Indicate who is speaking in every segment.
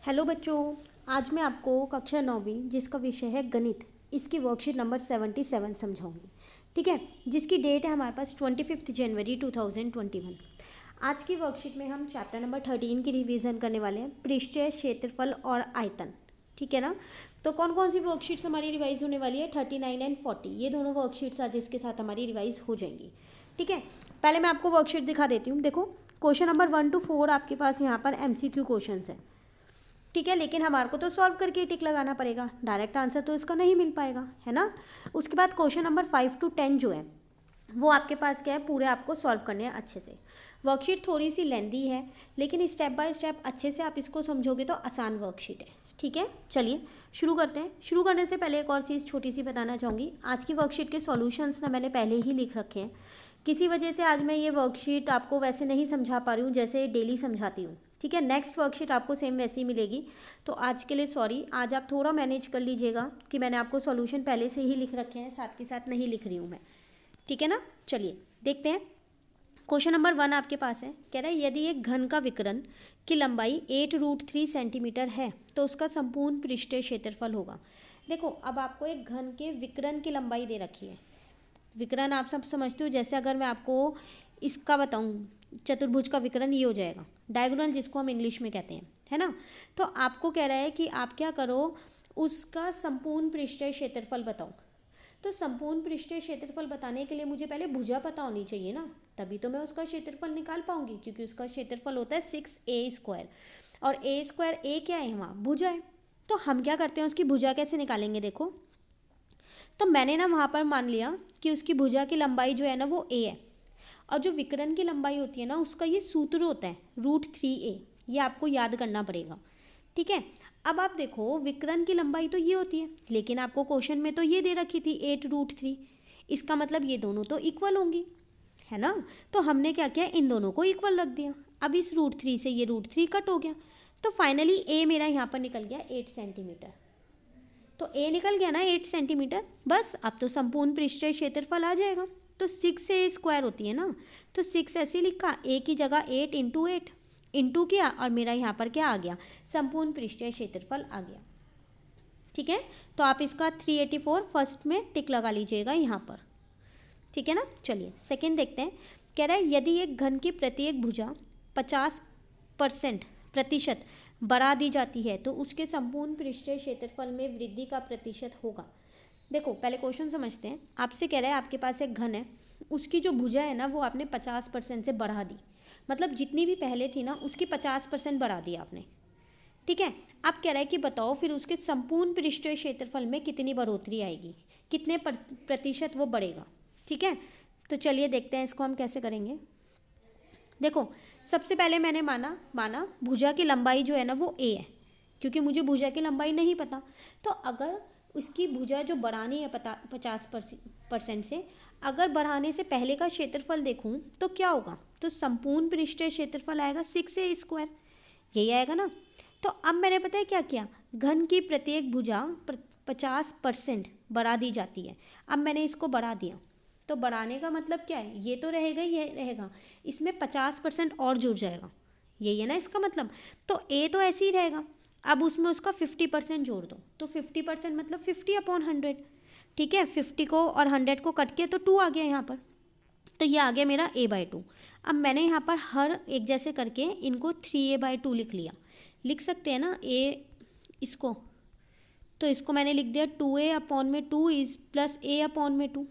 Speaker 1: Hello बच्चों, आज मैं आपको कक्षा 9वीं जिसका विषय है गणित, इसकी वर्कशीट नंबर 77 समझाऊंगी। ठीक है, जिसकी डेट है हमारे पास 25 जनवरी 2021। आज की वर्कशीट में हम चैप्टर नंबर 13 की रिवीजन करने वाले हैं, पृष्ठीय क्षेत्रफल और आयतन। ठीक है ना। तो कौन कौन सी वर्कशीट्स हमारी रिवाइज होने वाली है? 39 एंड 40, ये दोनों वर्कशीट्स आज इसके साथ हमारी रिवाइज हो जाएंगी। ठीक है, पहले मैं आपको वर्कशीट दिखा देती हूँ। देखो, क्वेश्चन नंबर 1 to 4 आपके पास यहाँ पर MCQ क्वेश्चन है। ठीक है, लेकिन हमारे को तो सॉल्व करके टिक लगाना पड़ेगा, डायरेक्ट आंसर तो इसका नहीं मिल पाएगा, है ना। उसके बाद क्वेश्चन नंबर 5 to 10 जो है वो आपके पास क्या है, पूरे आपको सॉल्व करने हैं अच्छे से। वर्कशीट थोड़ी सी लेंदी है, लेकिन स्टेप बाय स्टेप अच्छे से आप इसको समझोगे तो आसान वर्कशीट है। ठीक है, चलिए शुरू करते हैं। शुरू करने से पहले एक और चीज़ छोटी सी बताना चाहूँगी। आज की वर्कशीट के सॉल्यूशंस ना मैंने पहले ही लिख रखे हैं, किसी वजह से आज मैं ये वर्कशीट आपको वैसे नहीं समझा पा रही हूँ जैसे डेली समझाती हूँ। ठीक है, नेक्स्ट वर्कशीट आपको सेम वैसी ही मिलेगी, तो आज के लिए सॉरी। आज आप थोड़ा मैनेज कर लीजिएगा कि मैंने आपको सॉल्यूशन पहले से ही लिख रखे हैं, साथ के साथ नहीं लिख रही हूँ मैं। ठीक है ना, चलिए देखते हैं। क्वेश्चन नंबर 1 आपके पास है, कह रहा है यदि एक घन का विकर्ण की लंबाई 8√3 सेंटीमीटर है तो उसका संपूर्ण पृष्ठीय क्षेत्रफल होगा। देखो, अब आपको एक घन के विकर्ण की लंबाई दे रखी है। विकर्ण आप सब समझते हो, जैसे अगर मैं आपको इसका बताऊं, चतुर्भुज का विकर्ण ये हो जाएगा, डायगोनल जिसको हम इंग्लिश में कहते हैं, है ना। तो आपको कह रहा है कि आप क्या करो, उसका संपूर्ण पृष्ठीय क्षेत्रफल बताओ। तो संपूर्ण पृष्ठीय क्षेत्रफल बताने के लिए मुझे पहले भुजा पता होनी चाहिए ना, तभी तो मैं उसका क्षेत्रफल निकाल पाऊंगी, क्योंकि उसका क्षेत्रफल होता है 6a², और a², a क्या है वहाँ, भुजा है। तो हम क्या करते हैं, उसकी भुजा कैसे निकालेंगे? देखो, तो मैंने ना वहाँ पर मान लिया कि उसकी भुजा की लंबाई जो है ना वो a है, और जो विकर्ण की लंबाई होती है ना उसका ये सूत्र होता है √3a, ये आपको याद करना पड़ेगा। ठीक है, अब आप देखो, विकर्ण की लंबाई तो ये होती है, लेकिन आपको क्वेश्चन में तो ये दे रखी थी 8√3, इसका मतलब ये दोनों तो इक्वल होंगी, है ना। तो हमने क्या किया, इन दोनों को इक्वल रख दिया। अब इस √3 से ये √3 कट हो गया, तो फाइनली ए मेरा यहाँ पर निकल गया 8 सेंटीमीटर। तो ए निकल गया ना 8 सेंटीमीटर, बस अब तो संपूर्ण पृष्ठीय क्षेत्रफल आ जाएगा। तो 6a² होती है ना, तो 6 ऐसे लिखा, ए की जगह 8 × 8 इंटू किया, और मेरा यहाँ पर क्या आ गया, संपूर्ण पृष्ठीय क्षेत्रफल आ गया। ठीक है, तो आप इसका 384 फर्स्ट में टिक लगा लीजिएगा यहाँ पर। ठीक है ना, चलिए सेकंड देखते हैं। कह रहा है यदि एक घन की प्रत्येक भुजा 50% बढ़ा दी जाती है तो उसके संपूर्ण पृष्ठीय क्षेत्रफल में वृद्धि का प्रतिशत होगा। देखो, पहले क्वेश्चन समझते हैं। आपसे कह रहा है आपके पास एक घन है, उसकी जो भुजा है ना वो आपने 50% से बढ़ा दी, मतलब जितनी भी पहले थी ना उसकी 50% बढ़ा दी आपने। ठीक है, आप कह रहा है कि बताओ फिर उसके संपूर्ण पृष्ठीय क्षेत्रफल में कितनी बढ़ोतरी आएगी, कितने प्रतिशत वो बढ़ेगा। ठीक है, तो चलिए देखते हैं इसको हम कैसे करेंगे। देखो, सबसे पहले मैंने माना भुजा की लंबाई जो है ना वो a है, क्योंकि मुझे भुजा की लंबाई नहीं पता। तो अगर उसकी भुजा जो बढ़ानी है 50% से, अगर बढ़ाने से पहले का क्षेत्रफल देखूं तो क्या होगा, तो संपूर्ण पृष्ठीय क्षेत्रफल आएगा 6a², यही आएगा ना। तो अब मैंने पता है क्या किया, घन की प्रत्येक भुजा 50% बढ़ा दी जाती है। अब मैंने इसको बढ़ा दिया, तो बढ़ाने का मतलब क्या है, ये तो रहेगा ही रहेगा, इसमें 50% और जुड़ जाएगा, यही है ना इसका मतलब। तो ए तो ऐसे ही रहेगा, अब उसमें उसका 50% जोड़ दो, तो 50% मतलब 50/100। ठीक है, 50 को और 100 को कट के तो 2 आ गया यहाँ पर, तो ये आ गया मेरा a/2। अब मैंने यहाँ पर हर एक जैसे करके इनको 3a/2 लिख लिया, लिख सकते हैं ना इसको, तो इसको मैंने लिख दिया 2a/2 इज प्लस a/2,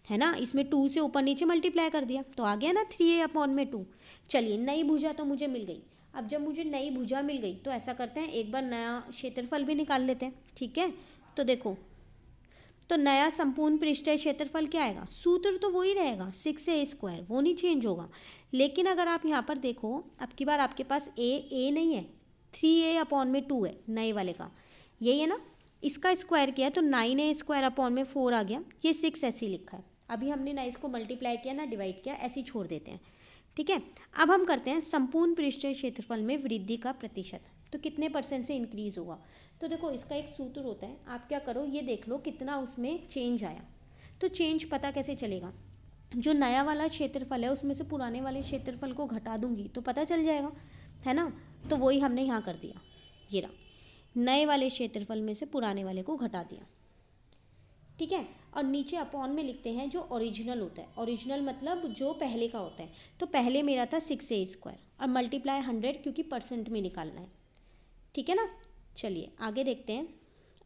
Speaker 1: है ना। इसमें 2 से ऊपर नीचे मल्टीप्लाई कर दिया तो आ गया ना 3a/2। चलिए, नई भुजा तो मुझे मिल गई। अब जब मुझे नई भुजा मिल गई तो ऐसा करते हैं, एक बार नया क्षेत्रफल भी निकाल लेते हैं। ठीक है, तो देखो, तो नया संपूर्ण पृष्ठीय क्षेत्रफल क्या आएगा, सूत्र तो वही रहेगा 6a², वो नहीं चेंज होगा। लेकिन अगर आप यहाँ पर देखो, अब की बार आपके पास a नहीं है, 3a/2 है नए वाले का, यही है ना। इसका स्क्वायर किया तो 9a² आ गया, ये 6 ऐसे ही लिखा है। अभी हमने ना इसको मल्टीप्लाई किया ना डिवाइड किया, ऐसे ही छोड़ देते हैं। ठीक है, अब हम करते हैं संपूर्ण पृष्ठीय क्षेत्रफल में वृद्धि का प्रतिशत, तो कितने % से इंक्रीज होगा। तो देखो, इसका एक सूत्र होता है, आप क्या करो ये देख लो कितना उसमें चेंज आया। तो चेंज पता कैसे चलेगा, जो नया वाला क्षेत्रफल है उसमें से पुराने वाले क्षेत्रफल को घटा दूंगी तो पता चल जाएगा, है ना। तो वही हमने यहाँ कर दिया। ये रहा, नए वाले क्षेत्रफल में से पुराने वाले को घटा दिया, ठीक है। और नीचे अपॉन में लिखते हैं जो ओरिजिनल होता है, ओरिजिनल मतलब जो पहले का होता है। तो पहले मेरा था 6a² और मल्टीप्लाई 100 क्योंकि परसेंट में निकालना है, ठीक है ना। चलिए आगे देखते हैं।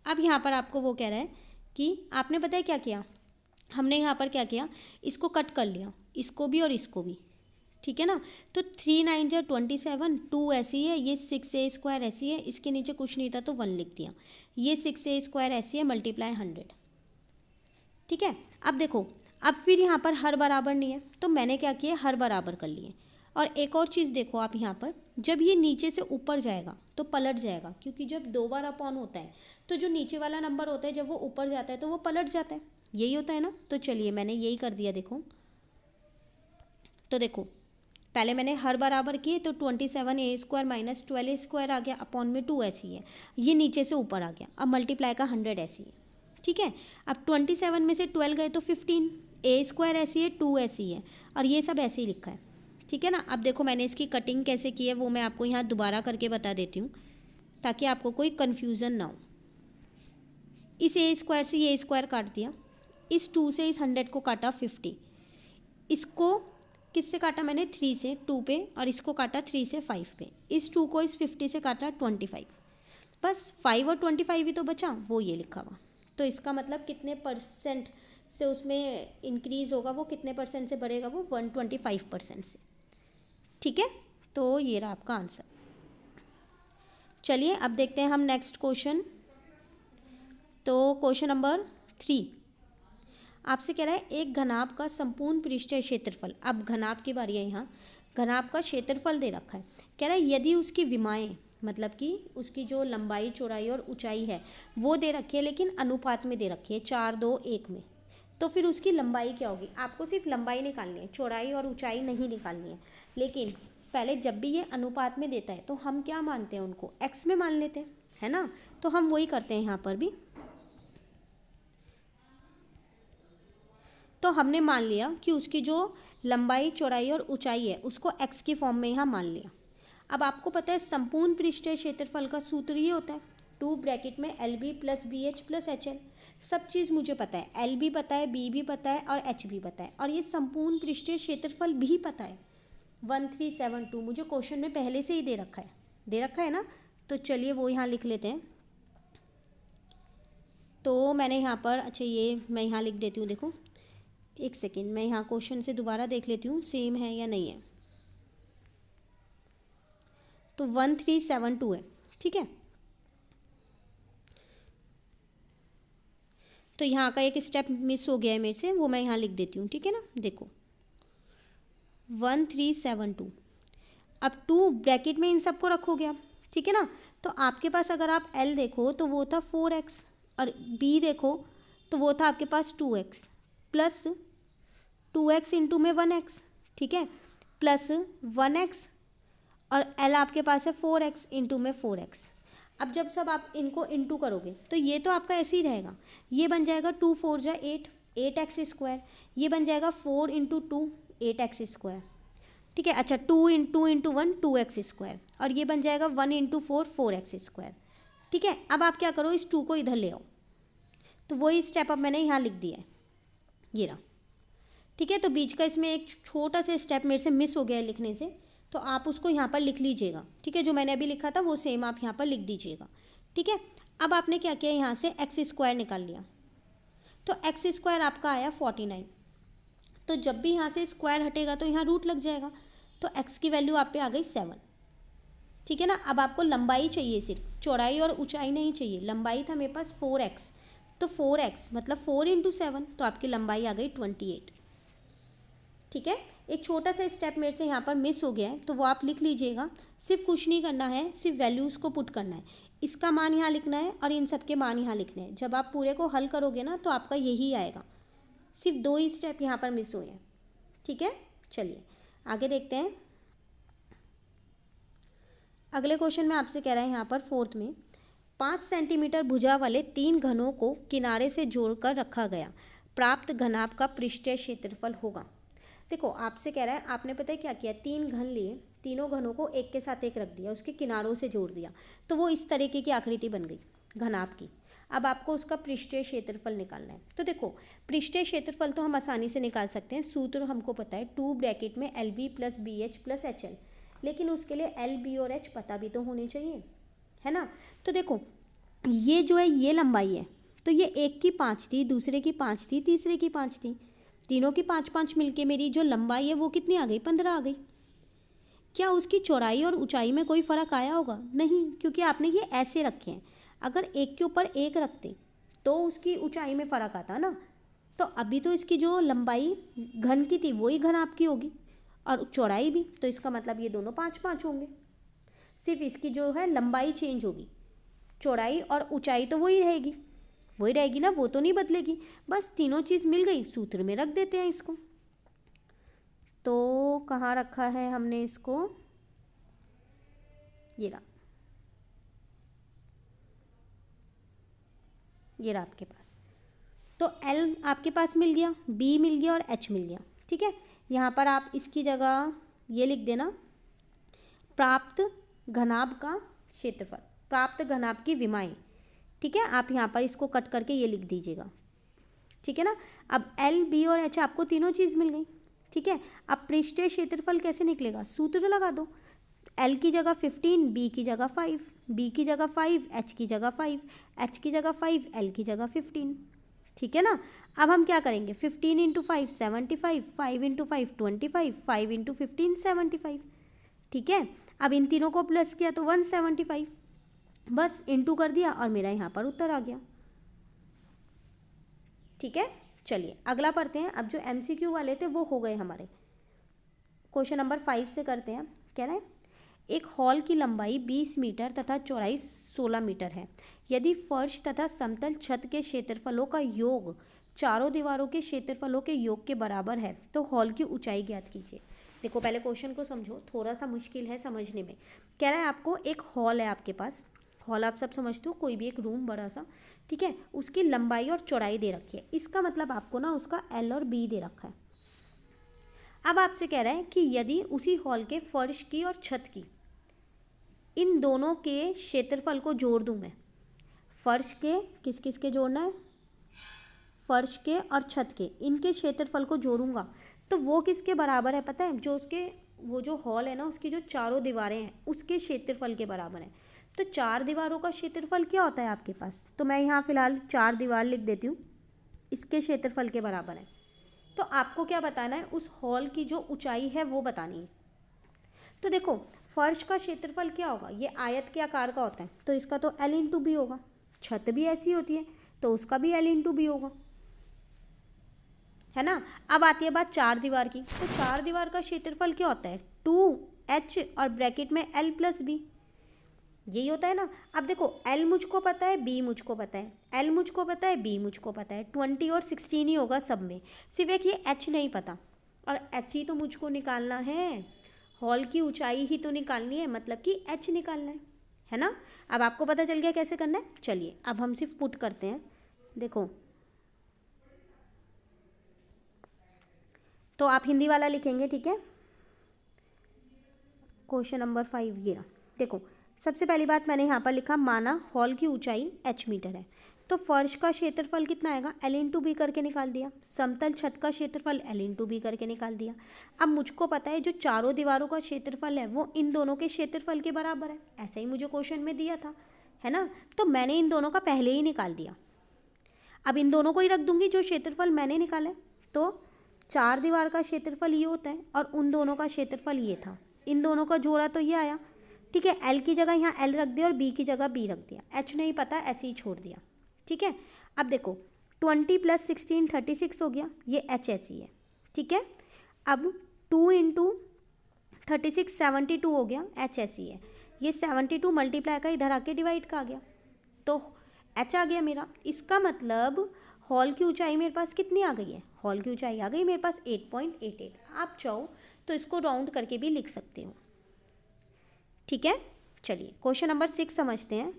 Speaker 1: अब यहाँ पर आपको वो कह रहा है कि आपने पता है क्या किया, हमने यहाँ पर क्या किया, इसको कट कर लिया, इसको भी और इसको भी, ठीक है ना। तो 3 9 जा 27, 2 ऐसी है, ये 6a² ऐसी है, इसके नीचे कुछ नहीं था तो 1 लिख दिया, ये 6a² ऐसी है, मल्टीप्लाई 100, ठीक है। अब देखो, अब फिर यहाँ पर हर बराबर नहीं है तो मैंने क्या किया, हर बराबर कर लिए। और एक और चीज़ देखो आप यहाँ पर, जब ये नीचे से ऊपर जाएगा तो पलट जाएगा, क्योंकि जब 2 बार अपॉन होता है तो जो नीचे वाला नंबर होता है जब वो ऊपर जाता है तो वो पलट जाता है, यही होता है ना। तो चलिए मैंने यही कर दिया, देखो। तो देखो पहले मैंने हर बराबर किए तो 27a² माइनस 12a² आ गया, अपॉन में 2 ऐसी है, ये नीचे से ऊपर आ गया। अब मल्टीप्लाई का 100 ऐसी है, ठीक है। अब 27 में से 12 गए तो 15, a² ऐसी है, 2 ऐसी है, और ये सब ऐसे ही लिखा है, ठीक है ना। अब देखो मैंने इसकी कटिंग कैसे की है वो मैं आपको यहाँ दोबारा करके बता देती हूँ ताकि आपको कोई कन्फ्यूज़न ना हो। इस a² से ये a² काट दिया, इस 2 से इस 100 को काटा 50, इसको किससे काटा मैंने, 3 से 2 पे, और इसको काटा 3 से 5 पे, इस 2 को इस 50 से काटा 25, बस 5 और 25 ही तो बचा, वो ये लिखा हुआ। तो इसका मतलब कितने परसेंट से उसमें इंक्रीज़ होगा, वो कितने परसेंट से बढ़ेगा, वो 125% से, ठीक है। तो ये रहा आपका आंसर। चलिए अब देखते हैं हम नेक्स्ट क्वेश्चन। तो क्वेश्चन नंबर 3 आपसे कह रहा है एक घनाभ का संपूर्ण पृष्ठीय क्षेत्रफल, अब घनाभ की बारी है यहाँ, घनाभ का क्षेत्रफल दे रखा है, कह रहा है यदि उसकी विमाएँ मतलब कि उसकी जो लंबाई चौड़ाई और ऊंचाई है वो दे रखी है, लेकिन अनुपात में दे रखी है 4 2 1 में, तो फिर उसकी लंबाई क्या होगी। आपको सिर्फ लंबाई निकालनी है, चौड़ाई और ऊंचाई नहीं निकालनी है। लेकिन पहले जब भी ये अनुपात में देता है तो हम क्या मानते हैं, उनको x में मान लेते हैं, है ना। तो हम वही करते हैं यहाँ पर भी। तो हमने मान लिया कि उसकी जो लंबाई चौड़ाई और ऊंचाई है उसको x की फॉर्म में यहाँ मान लिया। अब आपको पता है संपूर्ण पृष्ठीय क्षेत्रफल का सूत्र ये होता है 2 ब्रैकेट में LB plus BH plus HL। सब चीज़ मुझे पता है, L भी पता है, B भी पता है और H भी पता है, और ये संपूर्ण पृष्ठीय क्षेत्रफल भी पता है 1372, मुझे क्वेश्चन में पहले से ही दे रखा है ना। तो चलिए वो यहाँ लिख लेते हैं। तो मैंने यहाँ पर, अच्छा ये मैं यहाँ लिख देती हूँ, देखो एक सेकेंड, मैं यहाँ क्वेश्चन से दोबारा देख लेती हूँ सेम है या नहीं है। तो 1372 है, ठीक है। तो यहाँ का एक स्टेप मिस हो गया है मेरे से, वो मैं यहाँ लिख देती हूँ, ठीक है ना। देखो 1372, अब 2 ब्रैकेट में इन सबको रखोगे आप, ठीक है ना। तो आपके पास अगर आप L देखो तो वो था 4x, और B देखो तो वो था आपके पास 2x प्लस 2x इंटू में 1x, ठीक है, प्लस 1x, और L आपके पास है 4x इंटू में 4x। अब जब सब आप इनको इंटू करोगे तो ये तो आपका ऐसे ही रहेगा, ये बन जाएगा 2 4 जा 8, 8x², ये बन जाएगा 4 इंटू 2 8x², ठीक है। अच्छा 2 इंटू 1 2x², और ये बन जाएगा 1 इंटू 4 4x², ठीक है। अब आप क्या करो, इस 2 को इधर ले आओ, तो वही स्टेप अब मैंने यहाँ लिख दिया है, ये रहा, ठीक है। तो बीच का इसमें एक छोटा सा स्टेप मेरे से मिस हो गया है लिखने से, तो आप उसको यहाँ पर लिख लीजिएगा, ठीक है। जो मैंने अभी लिखा था वो सेम आप यहाँ पर लिख दीजिएगा, ठीक है। अब आपने क्या किया, यहाँ से x² निकाल लिया, तो x² आपका आया 49। तो जब भी यहाँ से स्क्वायर हटेगा तो यहाँ रूट लग जाएगा, तो x की वैल्यू आप पे आ गई 7, ठीक है ना। अब आपको लंबाई चाहिए, सिर्फ चौड़ाई और ऊंचाई नहीं चाहिए। लंबाई था मेरे पास 4x, तो 4x मतलब 4 इंटू 7, तो आपकी लंबाई आ गई 28, ठीक है। एक छोटा सा स्टेप मेरे से यहाँ पर मिस हो गया है, तो वो आप लिख लीजिएगा। सिर्फ कुछ नहीं करना है, सिर्फ वैल्यूज़ को पुट करना है, इसका मान यहाँ लिखना है और इन सब के मान यहाँ लिखने हैं। जब आप पूरे को हल करोगे ना तो आपका यही आएगा, सिर्फ 2 ही स्टेप यहाँ पर मिस हुए हैं, ठीक है। चलिए आगे देखते हैं। अगले क्वेश्चन में आपसे कह रहा है यहाँ पर 4th में 5 सेंटीमीटर भुजा वाले 3 घनों को किनारे से जोड़कर रखा गया, प्राप्त घनाभ का पृष्ठीय क्षेत्रफल होगा। देखो आपसे कह रहा है, आपने पता है क्या किया, 3 घन लिए, तीनों घनों को एक के साथ एक रख दिया, उसके किनारों से जोड़ दिया, तो वो इस तरीके की आकृति बन गई घनाभ की। अब आपको उसका पृष्ठीय क्षेत्रफल निकालना है। तो देखो पृष्ठीय क्षेत्रफल तो हम आसानी से निकाल सकते हैं, सूत्र हमको पता है 2 ब्रैकेट में LB + BH + HL, लेकिन उसके लिए LB और H पता भी तो होने चाहिए, है ना। तो देखो ये जो है ये लंबाई है, तो ये एक की 5 थी, दूसरे की 5 थी, तीसरे की 5 थी, तीनों की 5-5 मिलके मेरी जो लंबाई है वो कितनी आ गई, 15 आ गई। क्या उसकी चौड़ाई और ऊंचाई में कोई फ़र्क आया होगा? नहीं, क्योंकि आपने ये ऐसे रखे हैं। अगर एक के ऊपर एक रखते तो उसकी ऊंचाई में फ़र्क आता ना। तो अभी तो इसकी जो लंबाई घन की थी वही घन आपकी होगी, और चौड़ाई भी, तो इसका मतलब ये दोनों 5-5 होंगे। सिर्फ इसकी जो है लंबाई चेंज होगी, चौड़ाई और ऊंचाई तो वही रहेगी ना, वो तो नहीं बदलेगी। बस तीनों चीज़ मिल गई, सूत्र में रख देते हैं इसको। तो कहाँ रखा है हमने इसको, ये रहा, ये रहा आपके पास। तो L आपके पास मिल गया, B मिल गया और H मिल गया। ठीक है, यहाँ पर आप इसकी जगह ये लिख देना, प्राप्त घनाभ का क्षेत्रफल, प्राप्त घनाभ की विमाएं। ठीक है, आप यहाँ पर इसको कट करके ये लिख दीजिएगा। ठीक है ना। अब L, B और H आपको तीनों चीज़ मिल गई। ठीक है, अब पृष्ठीय क्षेत्रफल कैसे निकलेगा, सूत्र लगा दो। L की जगह 15, B की जगह 5, B की जगह 5, H की जगह 5, H की जगह 5, L की जगह 15। ठीक है ना। अब हम क्या करेंगे, 15 × 5 75, 5 × 5 25, 5 × 15 75। ठीक है, अब इन तीनों को प्लस किया तो 175, बस इंटू कर दिया और मेरा यहाँ पर उत्तर आ गया। ठीक है, चलिए अगला पढ़ते हैं। अब जो MCQ वाले थे वो हो गए हमारे। क्वेश्चन नंबर 5 से करते हैं। कह रहे हैं एक हॉल की लंबाई 20 मीटर तथा चौड़ाई 16 मीटर है। यदि फर्श तथा समतल छत के क्षेत्रफलों का योग चारों दीवारों के क्षेत्रफलों के योग के बराबर है तो हॉल की ऊंचाई ज्ञात कीजिए। देखो पहले क्वेश्चन को समझो, थोड़ा सा मुश्किल है समझने में। कह रहा है आपको एक हॉल है आपके पास, हॉल आप सब समझते हो, कोई भी एक रूम बड़ा सा, ठीक है, उसकी लंबाई और चौड़ाई दे रखी है। इसका मतलब आपको ना उसका L और B दे रखा है। अब आपसे कह रहा है कि यदि उसी हॉल के फर्श की और छत की, इन दोनों के क्षेत्रफल को जोड़ दूं मैं, फर्श के किस किस के जोड़ना है, फर्श के और छत के, इनके क्षेत्रफल को जोड़ूंगा तो वो किसके बराबर है पता है, जो उसके वो जो हॉल है ना उसकी जो चारों दीवारें हैं उसके क्षेत्रफल के बराबर है। तो 4 दीवारों का क्षेत्रफल क्या होता है आपके पास, तो मैं यहाँ फिलहाल 4 दीवार लिख देती हूँ, इसके क्षेत्रफल के बराबर है। तो आपको क्या बताना है, उस हॉल की जो ऊंचाई है वो बतानी है। तो देखो फर्श का क्षेत्रफल क्या होगा, ये आयत के आकार का होता है तो इसका तो L × B होगा, छत भी ऐसी होती है तो उसका भी L × B होगा, है ना। अब आती है बात 4 दीवार की, तो 4 दीवार का क्षेत्रफल क्या होता है, 2H और ब्रैकेट में L + B, यही होता है ना। अब देखो L मुझको पता है, B मुझको पता है, L मुझको पता है, B मुझको पता है, 20 और 16 ही होगा सब में, सिर्फ एक ये H नहीं पता, और H ही तो मुझको निकालना है, हॉल की ऊंचाई ही तो निकालनी है, मतलब कि H निकालना है ना। अब आपको पता चल गया कैसे करना है। चलिए अब हम सिर्फ पुट करते हैं। देखो तो आप हिंदी वाला लिखेंगे, ठीक है। क्वेश्चन नंबर 5 ये रहा। देखो सबसे पहली बात मैंने यहाँ पर लिखा, माना हॉल की ऊंचाई H मीटर है तो फर्श का क्षेत्रफल कितना आएगा, L × B करके निकाल दिया, समतल छत का क्षेत्रफल L × B करके निकाल दिया। अब मुझको पता है जो चारों दीवारों का क्षेत्रफल है वो इन दोनों के क्षेत्रफल के बराबर है, ऐसा ही मुझे क्वेश्चन में दिया था, है ना। तो मैंने इन दोनों का पहले ही निकाल दिया। अब इन दोनों को ही रख दूंगी जो क्षेत्रफल मैंने निकाला है। तो 4 दीवार का क्षेत्रफल ये होता है और उन दोनों का क्षेत्रफल ये था, इन दोनों का जोड़ा तो ये आया, ठीक है। L की जगह यहाँ L रख दिया और B की जगह B रख दिया, H नहीं पता ऐसे ही छोड़ दिया, ठीक है। अब देखो 20 + 16 36 हो गया, ये H ऐसी है, ठीक है। अब 2 × 36 72 हो गया, H ऐसी है, ये 72 मल्टीप्लाई का इधर आके डिवाइड का आ गया तो H आ गया मेरा। इसका मतलब हॉल की ऊंचाई मेरे पास कितनी आ गई है, हॉल की ऊंचाई आ गई मेरे पास 8.88। आप चाहो तो इसको राउंड करके भी लिख सकते हो, ठीक है। चलिए क्वेश्चन नंबर 6 समझते हैं।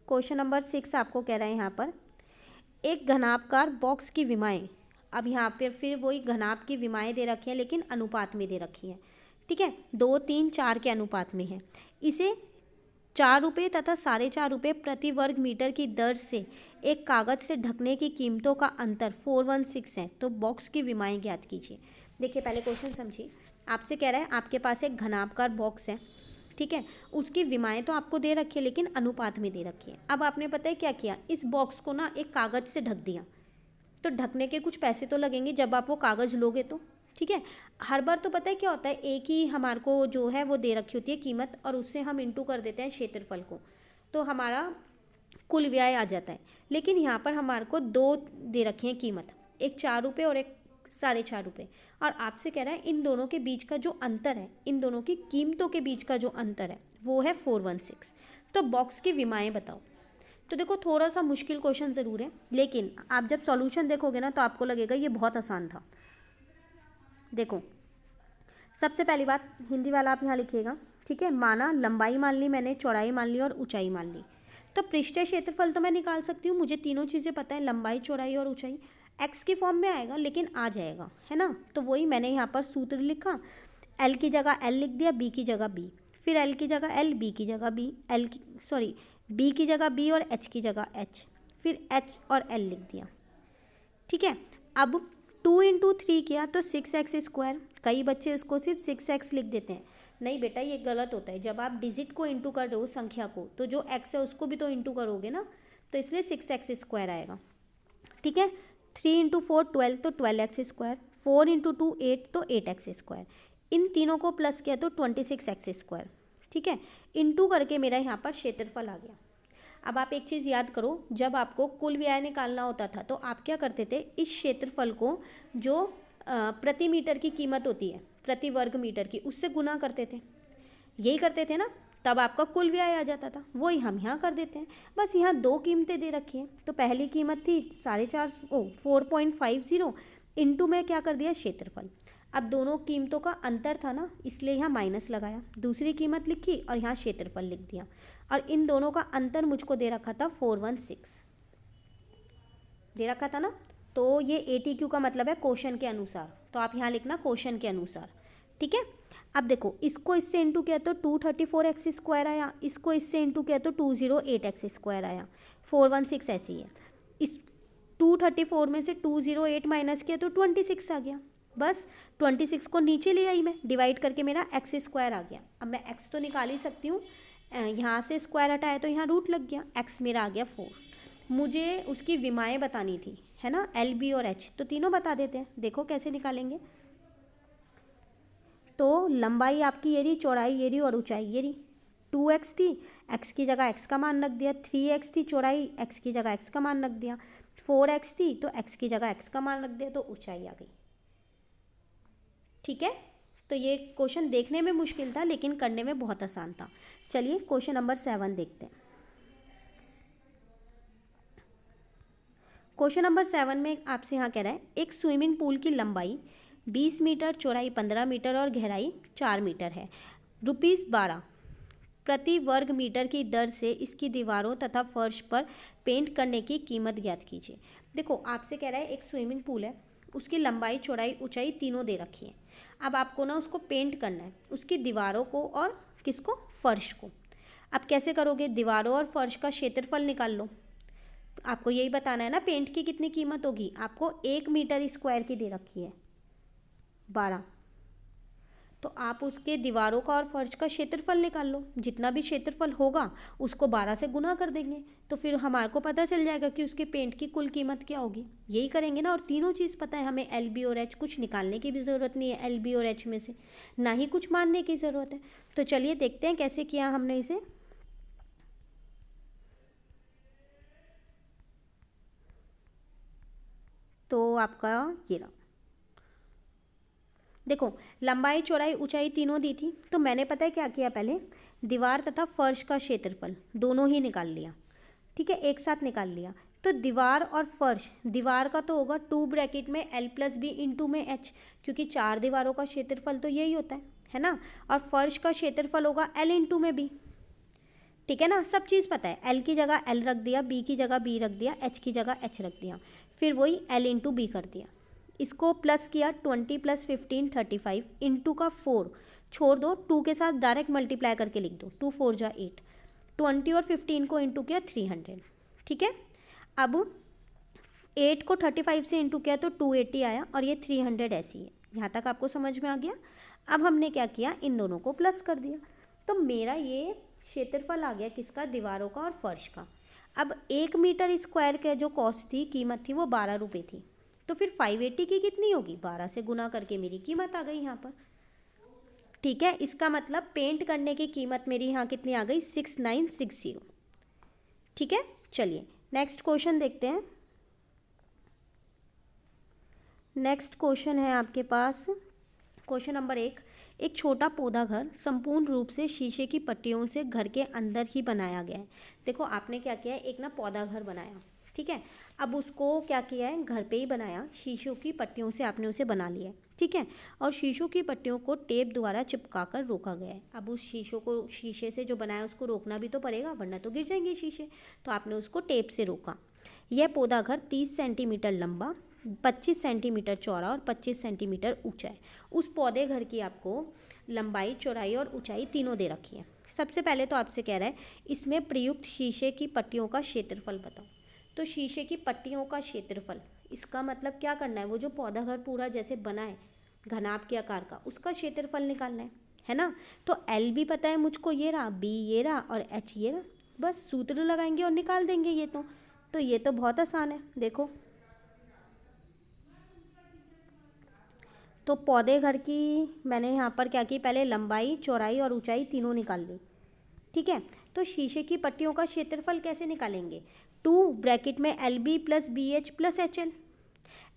Speaker 1: क्वेश्चन नंबर 6 आपको कह रहा है यहाँ पर, एक घनाभकार बॉक्स की विमाएं, अब यहाँ पे फिर वही घनाभ की विमाएं दे रखी हैं लेकिन अनुपात में दे रखी हैं, ठीक है, 2, 3, 4 के अनुपात में है। इसे 4 रुपये तथा 4.5 रुपये प्रति वर्ग मीटर की दर से एक कागज से ढकने की कीमतों का अंतर 416 है, तो बॉक्स की विमाएं ज्ञात कीजिए। देखिए पहले क्वेश्चन समझिए, आपसे कह रहा है आपके पास एक घनाभकार बॉक्स है, ठीक है, उसकी विमाएं तो आपको दे रखी है लेकिन अनुपात में दे रखी है। अब आपने पता है क्या किया, इस बॉक्स को ना एक कागज़ से ढक दिया, तो ढकने के कुछ पैसे तो लगेंगे जब आप वो कागज़ लोगे तो, ठीक है। हर बार तो पता है क्या होता है, एक ही हमारे को जो है वो दे रखी होती है कीमत और उससे हम इंटू कर देते हैं क्षेत्रफल को, तो हमारा कुल व्यय आ जाता है। लेकिन यहाँ पर हमारे को 2 दे रखी हैं कीमत, एक 4 रुपये और एक 4.5 रुपये, और आपसे कह रहा है इन दोनों के बीच का जो अंतर है, इन दोनों की कीमतों के बीच का जो अंतर है वो है 416। तो बॉक्स की विमाएं बताओ। तो देखो थोड़ा सा मुश्किल क्वेश्चन ज़रूर है, लेकिन आप जब सॉल्यूशन देखोगे ना तो आपको लगेगा ये बहुत आसान था। देखो सबसे पहली बात, हिंदी वाला आप यहाँ लिखिएगा, ठीक है। माना लंबाई मान ली मैंने, चौड़ाई मान ली और ऊंचाई मान ली, तो पृष्ठीय क्षेत्रफल तो मैं निकाल सकती हूँ, मुझे तीनों चीज़ें पता है, लंबाई चौड़ाई और ऊंचाई। एक्स की फॉर्म में आएगा लेकिन आ जाएगा, है ना। तो वही मैंने यहाँ पर सूत्र लिखा, एल की जगह एल लिख दिया, बी की जगह बी, फिर एल की जगह एल, बी की जगह बी, बी की जगह बी और एच की जगह एच, फिर एच और एल लिख दिया, ठीक है। अब 2 × 3 किया तो 6x²। कई बच्चे इसको सिर्फ 6x लिख देते हैं, नहीं बेटा ये गलत होता है। जब आप डिजिट को इंटू कर रहे हो संख्या को, तो जो x है उसको भी तो इंटू करोगे ना, तो इसलिए 6x² आएगा, ठीक है। 3 × 4 12 तो 12x², 4 × 2 8 तो 8x², इन तीनों को प्लस किया तो 26x², ठीक है। इंटू करके मेरा यहाँ पर क्षेत्रफल आ गया। अब आप एक चीज़ याद करो, जब आपको कुल व्यय निकालना होता था तो आप क्या करते थे, इस क्षेत्रफल को जो प्रति मीटर की कीमत होती है, प्रति वर्ग मीटर की, उससे गुना करते थे, यही करते थे ना, तब आपका कुल व्यय आ जाता था। वही हम यहाँ कर देते हैं, बस यहाँ 2 कीमतें दे रखी हैं। तो पहली कीमत थी 4.50, इंटू में क्या कर दिया क्षेत्रफल। अब दोनों कीमतों का अंतर था ना, इसलिए यहाँ माइनस लगाया, दूसरी कीमत लिखी और यहाँ क्षेत्रफल लिख दिया, और इन दोनों का अंतर मुझको दे रखा था 416 दे रखा था ना। तो ये ATQ का मतलब है क्वेश्चन के अनुसार, तो आप यहाँ लिखना क्वेश्चन के अनुसार, ठीक है। अब देखो इसको इससे इंटू किया तो 234x² आया, इसको इससे इंटू किया तो 208x² आया, 416 ऐसी है। इस 234 में से 208 माइनस किया तो 26 आ गया, बस 26 को नीचे ले आई मैं, डिवाइड करके मेरा x² आ गया। अब मैं x तो निकाल ही सकती हूँ, यहाँ से स्क्वायर हटाया तो यहाँ रूट लग गया, x मेरा आ गया 4। मुझे उसकी विमाएं बतानी थी, है ना, L, B और H, तो तीनों बता देते हैं। देखो कैसे निकालेंगे, तो लंबाई आपकी ये रही, चौड़ाई ये रही और ऊंचाई ये रही। 2x थी, x की जगह x का मान रख दिया, 3x थी चौड़ाई, x की जगह x का मान रख दिया, 4x थी तो x की जगह x का मान रख दिया, तो ऊंचाई आ गई, ठीक है। तो ये क्वेश्चन देखने में मुश्किल था लेकिन करने में बहुत आसान था। चलिए क्वेश्चन नंबर 7 देखते हैं। क्वेश्चन नंबर 7 में आपसे यहाँ कह रहा है, एक स्विमिंग पूल की लंबाई 20 मीटर, चौड़ाई 15 मीटर और गहराई 4 मीटर है। ₹12 प्रति वर्ग मीटर की दर से इसकी दीवारों तथा फर्श पर पेंट करने की कीमत ज्ञात कीजिए। देखो आपसे कह रहा है एक स्विमिंग पूल है, उसकी लंबाई चौड़ाई ऊंचाई तीनों दे रखी है। अब आपको ना उसको पेंट करना है, उसकी दीवारों को और किसको, फर्श को। अब कैसे करोगे, दीवारों और फर्श का क्षेत्रफल निकाल लो। आपको यही बताना है ना पेंट की कितनी कीमत होगी, आपको 1 मीटर स्क्वायर की दे रखी है 12, तो आप उसके दीवारों का और फर्श का क्षेत्रफल निकाल लो। जितना भी क्षेत्रफल होगा उसको 12 से गुना कर देंगे, तो फिर हमारे को पता चल जाएगा कि उसके पेंट की कुल कीमत क्या होगी। यही करेंगे ना, और तीनों चीज़ पता है हमें, L, B और H, कुछ निकालने की भी ज़रूरत नहीं है L, B और H में से, ना ही कुछ मानने की ज़रूरत है। तो चलिए देखते हैं कैसे किया हमने इसे। तो आपका ये रहा, देखो लंबाई चौड़ाई ऊंचाई तीनों दी थी, तो मैंने पता है क्या किया, पहले दीवार तथा फर्श का क्षेत्रफल दोनों ही निकाल लिया, ठीक है, एक साथ निकाल लिया। तो दीवार और फर्श, दीवार का तो होगा 2 ब्रैकेट में L + B इंटू में H, क्योंकि 4 दीवारों का क्षेत्रफल तो यही होता है ना। और फर्श का क्षेत्रफल होगा L इंटू में B, ठीक है ना, सब चीज़ पता है। एल की जगह एल रख दिया, बी की जगह बी रख दिया, एच की जगह एच रख दिया, फिर वही एल इंटू बी कर दिया। इसको प्लस किया, 20 + 15 35 इंटू का 4 छोड़ दो, 2 के साथ डायरेक्ट मल्टीप्लाई करके लिख दो, 2 4 जा 8, 20 और 15 को इंटू किया 300। ठीक है, अब 8 को 35 से इंटू किया तो 280 आया और ये 300 ऐसी है। यहाँ तक आपको समझ में आ गया। अब हमने क्या किया, इन दोनों को प्लस कर दिया, तो मेरा ये क्षेत्रफल आ गया किसका, दीवारों का और फर्श का। अब 1 मीटर स्क्वायर का जो कॉस्ट थी, कीमत थी, वो 12 रुपये थी। तो फिर 580 की कितनी होगी, 12 से गुना करके मेरी कीमत आ गई यहाँ पर। ठीक है, इसका मतलब पेंट करने की कीमत मेरी यहाँ कितनी आ गई, 6960। ठीक है, चलिए नेक्स्ट क्वेश्चन देखते हैं। नेक्स्ट क्वेश्चन है आपके पास क्वेश्चन नंबर 1। एक छोटा पौधा घर संपूर्ण रूप से शीशे की पट्टियों से घर के अंदर ही बनाया गया है। देखो आपने क्या किया है, एक ना पौधा घर बनाया, ठीक है। अब उसको क्या किया है, घर पे ही बनाया, शीशों की पट्टियों से आपने उसे बना लिया है, ठीक है। और शीशों की पट्टियों को टेप द्वारा चिपका कर रोका गया है। अब उस शीशों को, शीशे से जो बनाया उसको रोकना भी तो पड़ेगा, वरना तो गिर जाएंगे शीशे, तो आपने उसको टेप से रोका। यह पौधा घर 30 सेंटीमीटर लंबा, 25 सेंटीमीटर चौड़ा और 25 सेंटीमीटर ऊंचा है। उस पौधे घर की आपको लंबाई, चौड़ाई और ऊंचाई तीनों दे रखी है। सबसे पहले तो आपसे कह रहा है इसमें प्रयुक्त शीशे की पट्टियों का क्षेत्रफल बताओ। तो शीशे की पट्टियों का क्षेत्रफल, इसका मतलब क्या करना है, वो जो पौधा घर पूरा जैसे बना है घनाभ के आकार का, उसका क्षेत्रफल निकालना है ना। तो एल भी पता है मुझको, ये रहा, बी ये रहा और एच ये रहा, बस सूत्र लगाएंगे और निकाल देंगे ये तो ये तो बहुत आसान है। देखो तो पौधे घर की मैंने यहाँ पर क्या की, पहले लंबाई, चौड़ाई और ऊंचाई तीनों निकाल ली, ठीक है। तो शीशे की पट्टियों का क्षेत्रफल कैसे निकालेंगे, 2 ब्रैकेट में L B plus B H plus H L.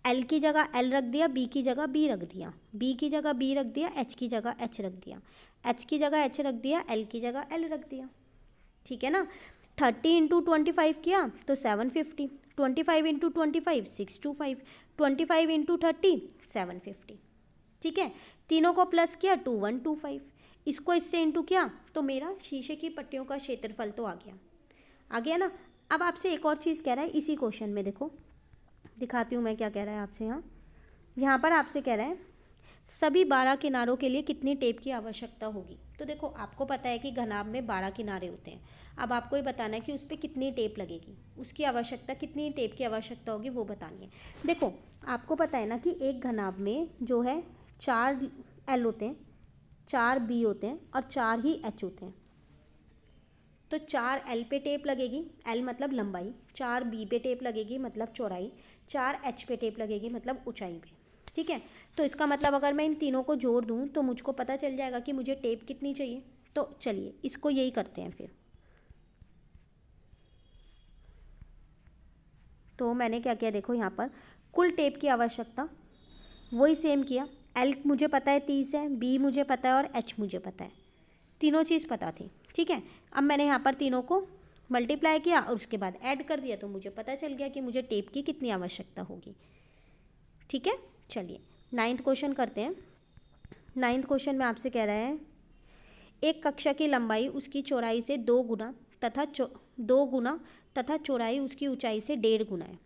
Speaker 1: L की जगह एल रख दिया, बी की जगह बी रख दिया, बी की जगह बी रख दिया, एच की जगह एच रख दिया, एच की जगह एच रख दिया, एल की जगह एल रख दिया, ठीक है ना। 30 इंटू 25 किया तो 750, 25 इंटू 25 625, 25 इंटू 30 750, ठीक है। तीनों को प्लस किया 2125, इसको इससे इंटू किया तो मेरा शीशे की पट्टियों का क्षेत्रफल तो आ गया ना। अब आपसे एक और चीज़ कह रहा है इसी क्वेश्चन में, देखो दिखाती हूँ मैं क्या कह रहा है आपसे। यहाँ पर आपसे कह रहा है सभी 12 किनारों के लिए कितनी टेप की आवश्यकता होगी। तो देखो आपको पता है कि घनाभ में 12 किनारे होते हैं। अब आपको ये बताना है कि उस पर कितनी टेप लगेगी, उसकी आवश्यकता, कितनी टेप की आवश्यकता होगी वो बतानी है। देखो आपको पता है ना कि एक घनाभ में जो है 4 एल होते हैं, 4 बी होते हैं और 4 ही एच होते हैं। तो 4 एल पे टेप लगेगी, एल मतलब लंबाई, 4 बी पे टेप लगेगी मतलब चौड़ाई, 4 एच पे टेप लगेगी मतलब ऊंचाई पे, ठीक है। तो इसका मतलब अगर मैं इन तीनों को जोड़ दूं तो मुझको पता चल जाएगा कि मुझे टेप कितनी चाहिए। तो चलिए इसको यही करते हैं फिर। तो मैंने क्या किया, देखो यहाँ पर कुल टेप की आवश्यकता वही सेम किया। एल मुझे पता है 30 है, बी मुझे पता है और एच मुझे पता है, तीनों चीज़ पता थी, ठीक है। अब मैंने यहाँ पर तीनों को मल्टीप्लाई किया और उसके बाद ऐड कर दिया तो मुझे पता चल गया कि मुझे टेप की कितनी आवश्यकता होगी, ठीक है। चलिए 9th क्वेश्चन करते हैं। 9th क्वेश्चन में आपसे कह रहा है एक कक्षा की लंबाई उसकी चौड़ाई से 2 गुना तथा चौड़ाई उसकी ऊंचाई से 1.5 गुना है।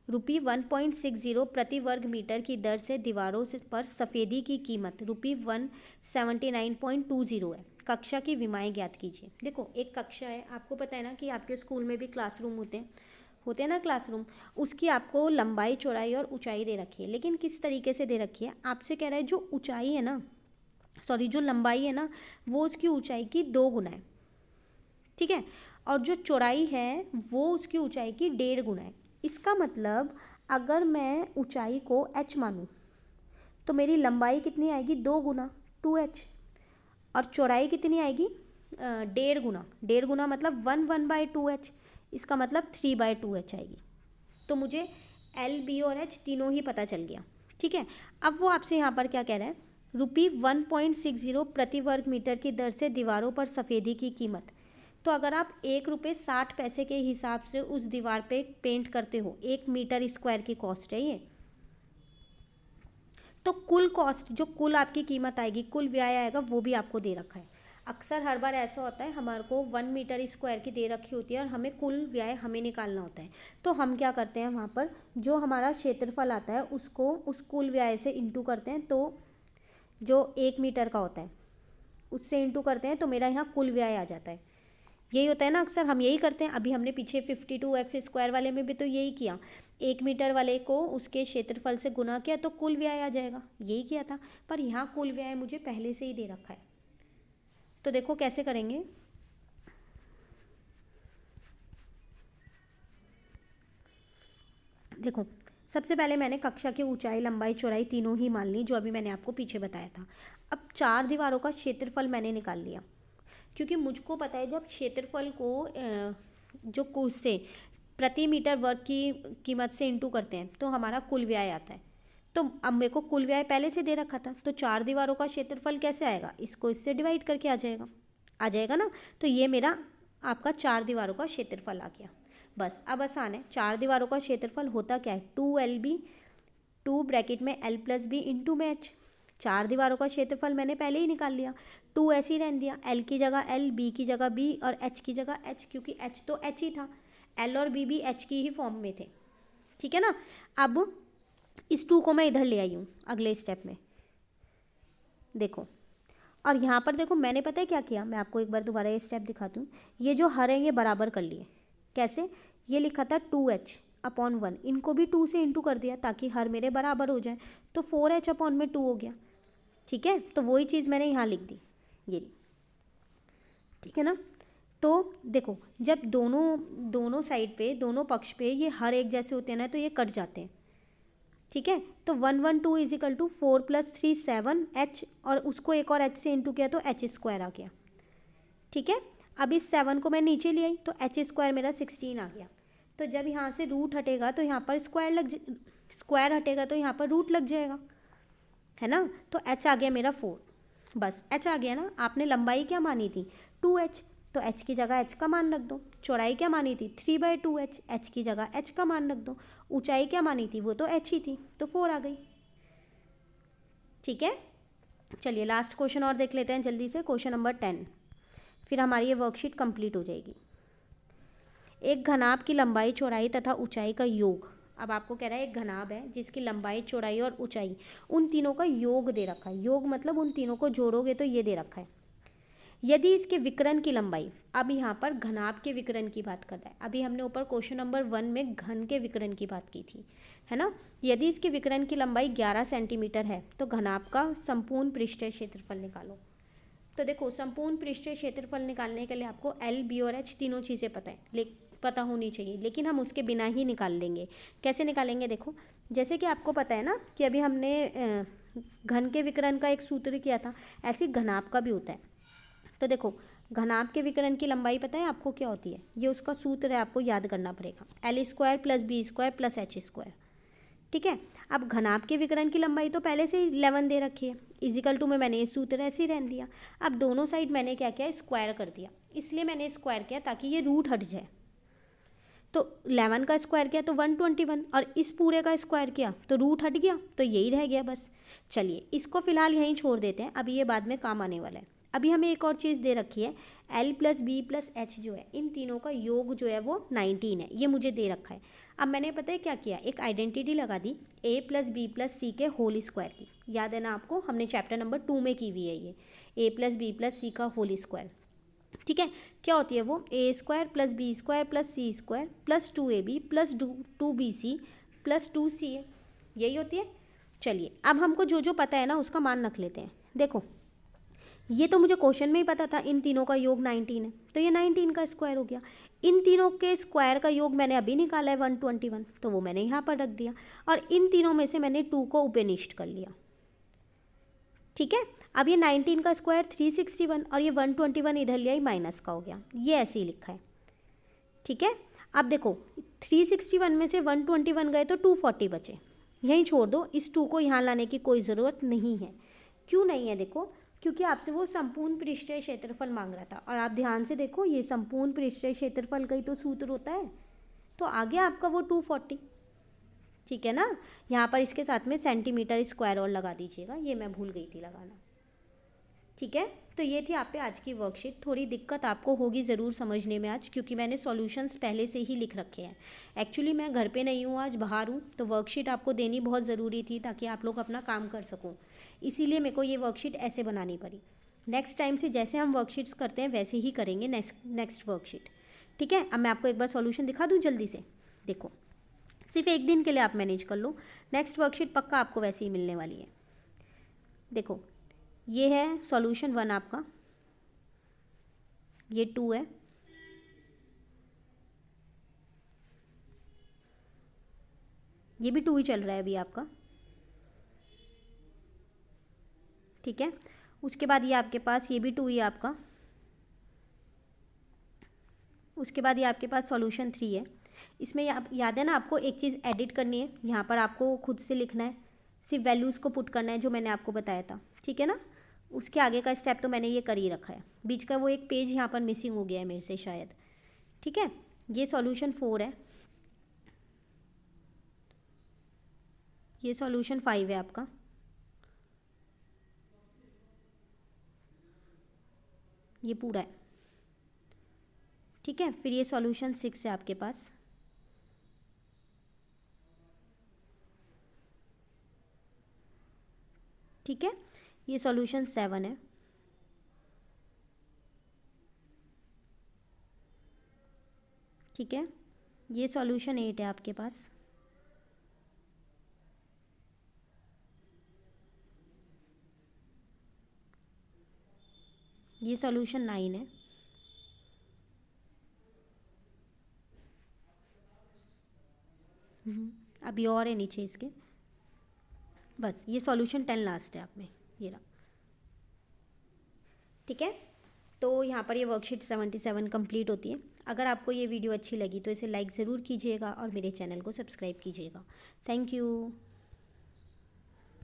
Speaker 1: ₹1.60 प्रति वर्ग मीटर की दर से दीवारों पर सफ़ेदी की कीमत ₹179.20 है। कक्षा की विमाएँ ज्ञात कीजिए। देखो एक कक्षा है, आपको पता है ना कि आपके स्कूल में भी क्लासरूम होते हैं ना क्लासरूम, उसकी आपको लंबाई, चौड़ाई और ऊंचाई दे रखी है। लेकिन किस तरीके से दे रखी है, आपसे कह रहा है जो ऊंचाई है ना, जो लंबाई है ना वो उसकी ऊंचाई की 2 गुना है, ठीक है। और जो चौड़ाई है वो उसकी ऊंचाई की 1.5 गुना है। इसका मतलब अगर मैं ऊंचाई को h मानूं तो मेरी लंबाई कितनी आएगी, 2 गुना 2h, और चौड़ाई कितनी आएगी 1.5 गुना। 1.5 गुना मतलब 1/2h, इसका मतलब 3/2h आएगी। तो मुझे L, B और H तीनों ही पता चल गया, ठीक है। अब वो आपसे यहाँ पर क्या कह रहा है, ₹1.60 प्रति वर्ग मीटर की दर से दीवारों पर सफ़ेदी की कीमत। तो अगर आप ₹1.60 के हिसाब से उस दीवार पे पेंट करते हो, 1 मीटर स्क्वायर की कॉस्ट है ये, तो कुल कॉस्ट, जो कुल आपकी कीमत आएगी, कुल व्यय आएगा, वो भी आपको दे रखा है। अक्सर हर बार ऐसा होता है, हमारे को 1 मीटर स्क्वायर की दे रखी होती है और हमें कुल व्यय हमें निकालना होता है। तो हम क्या करते हैं, वहाँ पर जो हमारा क्षेत्रफल आता है उसको उस कुल व्यय से इंटू करते हैं। तो जो 1 मीटर का होता है उससे इंटू करते हैं, तो मेरा यहाँ कुल व्यय आ जाता है। यही होता है ना, अक्सर हम यही करते हैं। अभी हमने पीछे 52x² वाले में भी तो यही किया, 1 मीटर वाले को उसके क्षेत्रफल से गुना किया तो कुल व्यय आ जाएगा, यही किया था। पर यहाँ कुल व्यय मुझे पहले से ही दे रखा है, तो देखो कैसे करेंगे। देखो सबसे पहले मैंने कक्षा की ऊंचाई, लंबाई, चौड़ाई तीनों ही मान ली, जो अभी मैंने आपको पीछे बताया था। अब 4 दीवारों का क्षेत्रफल मैंने निकाल लिया, क्योंकि मुझको पता है जब क्षेत्रफल को जो कोस से प्रति मीटर वर्ग की कीमत से इंटू करते हैं तो हमारा कुल व्यय आता है। तो अब मेरे को कुल व्यय पहले से दे रखा था, तो 4 दीवारों का क्षेत्रफल कैसे आएगा, इसको इससे डिवाइड करके आ जाएगा ना। तो ये मेरा आपका 4 दीवारों का क्षेत्रफल आ गया। बस अब आसान है, 4 दीवारों का क्षेत्रफल होता क्या है, 2LB, 2 ब्रैकेट में L + B इंटू में H। 4 दीवारों का क्षेत्रफल मैंने पहले ही निकाल लिया, 2 ऐसे ही रहने दिया, L की जगह L, B की जगह B और H की जगह H, क्योंकि H तो H ही था, L और B भी H की ही फॉर्म में थे। ठीक है ना। अब इस 2 को मैं इधर ले आई हूँ अगले स्टेप में, देखो। और यहाँ पर देखो मैंने पता है क्या किया, मैं आपको एक बार दोबारा ये स्टेप दिखाती हूँ। ये जो हर है ये बराबर कर लिए, कैसे, ये लिखा था 2H/1, इनको भी 2 से इंटू कर दिया ताकि हर मेरे बराबर हो जाए, तो 4H/2 हो गया। ठीक है, तो वही चीज़ मैंने यहाँ लिख दी, ये। ठीक है ना। तो देखो जब दोनों साइड पे, दोनों पक्ष पे ये हर एक जैसे होते हैं ना, तो ये कट जाते हैं। ठीक है, तो 112 = 4 + 3 7H, और उसको एक और H से इंटू किया तो H² आ गया। ठीक है, अब इस 7 को मैं नीचे ले आई तो H² मेरा 16 आ गया। तो जब यहाँ से रूट हटेगा तो यहाँ पर स्क्वायर हटेगा तो यहाँ पर रूट लग जाएगा, है ना। तो H आ गया मेरा 4, बस H आ गया ना। आपने लंबाई क्या मानी थी, 2H, तो H की जगह H का मान रख दो। चौड़ाई क्या मानी थी, 3/2H, H की जगह H का मान रख दो। ऊंचाई क्या मानी थी, वो तो H ही थी, तो 4 आ गई। ठीक है, चलिए लास्ट क्वेश्चन और देख लेते हैं जल्दी से, क्वेश्चन नंबर 10, फिर हमारी ये वर्कशीट कंप्लीट हो जाएगी। एक घनाभ की लंबाई, चौड़ाई तथा ऊंचाई का योग। अब आपको कह रहा है एक घनाभ है जिसकी लंबाई, चौड़ाई और ऊंचाई, उन तीनों का योग दे रखा है। योग मतलब उन तीनों को जोड़ोगे तो ये दे रखा है। यदि इसके विकर्ण की लंबाई, अब यहाँ पर घनाभ के विकर्ण की बात कर रहा है। अभी हमने ऊपर क्वेश्चन नंबर 1 में घन के विकर्ण की बात की थी, है ना। यदि इसके विकर्ण की लंबाई 11 सेंटीमीटर है तो घनाभ का संपूर्ण पृष्ठीय क्षेत्रफल निकालो। तो देखो संपूर्ण पृष्ठीय क्षेत्रफल निकालने के लिए आपको L, B और H तीनों चीज़ें पता होनी चाहिए, लेकिन हम उसके बिना ही निकाल लेंगे। कैसे निकालेंगे, देखो जैसे कि आपको पता है ना कि अभी हमने घन के विकर्ण का एक सूत्र किया था, ऐसे घनाभ का भी होता है। तो देखो घनाभ के विकर्ण की लंबाई पता है आपको क्या होती है, ये उसका सूत्र है, आपको याद करना पड़ेगा, L² + B² + H²। ठीक है, अब घनाभ के विकर्ण की लंबाई तो पहले से ही 11 दे रखी है, = में मैंने ये सूत्र ऐसे ही रहने दिया। अब दोनों साइड मैंने क्या किया, स्क्वायर कर दिया, इसलिए मैंने स्क्वायर किया ताकि ये रूट हट जाए। तो 11 का स्क्वायर किया तो 121, और इस पूरे का स्क्वायर किया तो रूट हट गया, तो यही रह गया बस। चलिए इसको फिलहाल यहीं छोड़ देते हैं, अभी ये बाद में काम आने वाला है। अभी हमें एक और चीज़ दे रखी है, L + B + H जो है, इन तीनों का योग जो है वो 19 है, ये मुझे दे रखा है। अब मैंने पता है क्या किया, एक आइडेंटिटी लगा दी A + B + C के होल स्क्वायर की। याद है ना आपको, हमने चैप्टर नंबर 2 में की हुई है ये, A + B + C का होल स्क्वायर। ठीक है, क्या होती है वो, A² + B² + C² + 2AB + 2BC + 2CA, यही होती है। चलिए अब हमको जो जो पता है ना उसका मान रख लेते हैं। देखो ये तो मुझे क्वेश्चन में ही पता था, इन तीनों का योग 19 है, तो ये 19 का स्क्वायर हो गया। इन तीनों के स्क्वायर का योग मैंने अभी निकाला है 121, तो वो मैंने यहाँ पर रख दिया, और इन तीनों में से मैंने 2 को उपनिष्ठ कर लिया। ठीक है, अब ये 19 का स्क्वायर 361, और ये 121 इधर लिया ही माइनस का हो गया, ये ऐसे ही लिखा है। ठीक है, अब देखो 361 में से 121 गए तो 240 बचे, यहीं छोड़ दो, इस 2 को यहाँ लाने की कोई ज़रूरत नहीं है। क्यों नहीं है, देखो क्योंकि आपसे वो संपूर्ण पृष्ठीय क्षेत्रफल मांग रहा था, और आप ध्यान से देखो ये संपूर्ण पृष्ठीय क्षेत्रफल का ही तो सूत्र होता है, तो आ गया आपका वो 240। ठीक है ना, यहाँ पर इसके साथ में सेंटीमीटर स्क्वायर और लगा दीजिएगा, ये मैं भूल गई थी लगाना। ठीक है, तो ये थी आप पे आज की वर्कशीट। थोड़ी दिक्कत आपको होगी ज़रूर समझने में आज, क्योंकि मैंने सॉल्यूशंस पहले से ही लिख रखे हैं। एक्चुअली मैं घर पे नहीं हूँ, आज बाहर हूँ, तो वर्कशीट आपको देनी बहुत ज़रूरी थी ताकि आप लोग अपना काम कर सको, इसीलिए मेरे को ये वर्कशीट ऐसे बनानी पड़ी। नेक्स्ट टाइम से जैसे हम वर्कशीट्स करते हैं वैसे ही करेंगे नेक्स्ट वर्कशीट। ठीक है, अब मैं आपको एक बार सॉल्यूशन दिखा दूँ जल्दी से। देखो, सिर्फ एक दिन के लिए आप मैनेज कर लो, नेक्स्ट वर्कशीट पक्का आपको वैसे ही मिलने वाली है। देखो, ये है सॉल्यूशन 1 आपका, ये 2 है, ये भी 2 ही चल रहा है अभी आपका। ठीक है, उसके बाद ये आपके पास ये भी 2 ही है आपका। उसके बाद ये आपके पास सॉल्यूशन 3 है। इसमें याद है ना, आपको एक चीज़ एडिट करनी है, यहाँ पर आपको खुद से लिखना है, सिर्फ वैल्यूज़ को पुट करना है जो मैंने आपको बताया था। ठीक है ना, उसके आगे का स्टेप तो मैंने ये कर ही रखा है, बीच का वो एक पेज यहाँ पर मिसिंग हो गया है मेरे से शायद। ठीक है, ये सॉल्यूशन 4 है, ये सॉल्यूशन 5 है आपका, ये पूरा है। ठीक है, फिर ये सॉल्यूशन 6 है आपके पास, ठीक है, ये सॉल्यूशन 7 है, ठीक है, ये सॉल्यूशन 8 है आपके पास, ये सॉल्यूशन 9 है, अभी और है नीचे इसके, बस ये सॉल्यूशन 10 लास्ट है आप में, ये रहा। ठीक है, तो यहाँ पर ये वर्कशीट 77 कंप्लीट होती है। अगर आपको ये वीडियो अच्छी लगी तो इसे लाइक ज़रूर कीजिएगा और मेरे चैनल को सब्सक्राइब कीजिएगा। Thank you.